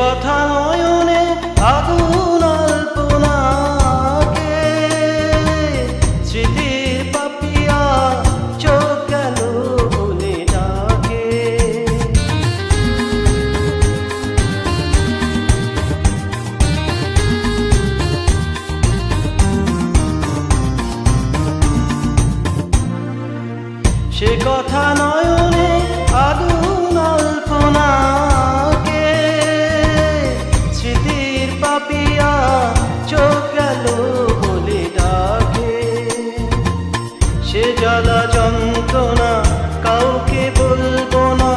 কথা নয়নে আগুন অল্পনাকে স্মৃতির পাপিয়া চোখ গেল বলে ডাকে। সে কথা নয়নে আগুন অল্পনাকে স্মৃতির পাপিয়া চোখ গেল বলে ডাকে। সে জ্বালা যন্ত্রণা কাউকে বলবো না,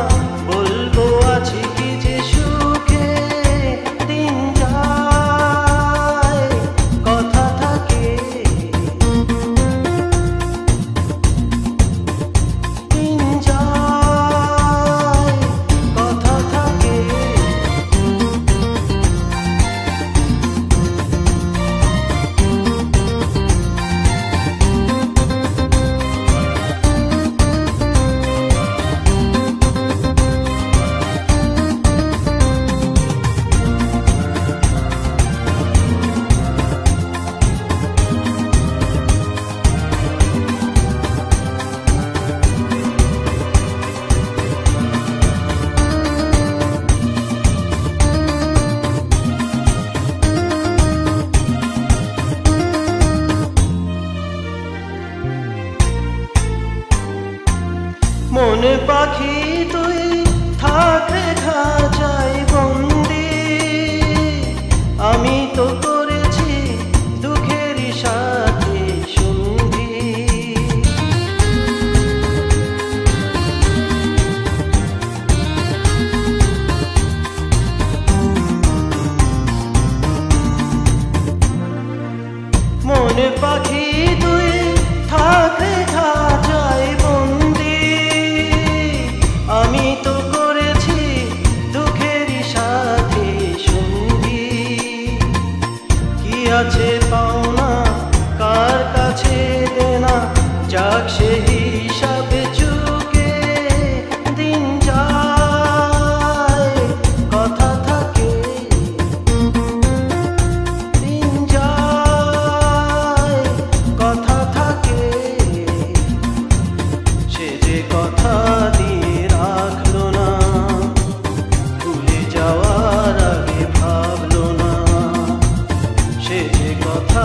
বলবো আছি কি যে সুখে দিন যায় কথা থাকে। মনে পাখি তুই থাকলে খাঁচায় বন্দি, আমি তো করেছি দুঃখেরই সাথে সঙ্গী। মনে পাখি তুই থাকলে খাঁচায় বন্দি, আমি তো করেছি দুঃখেরই সাথে সঙ্গী। কি আছে পাওনা কার কাছে দেনা, যাক সে হিসাবে চুকে দিন যায় কথা থাকে। দিন যায় কথা থাকে। সে যে কথা দিয়ে রাখলো না, ভুলে যাওয়ার আগে ভাবলো না। সে যে কথা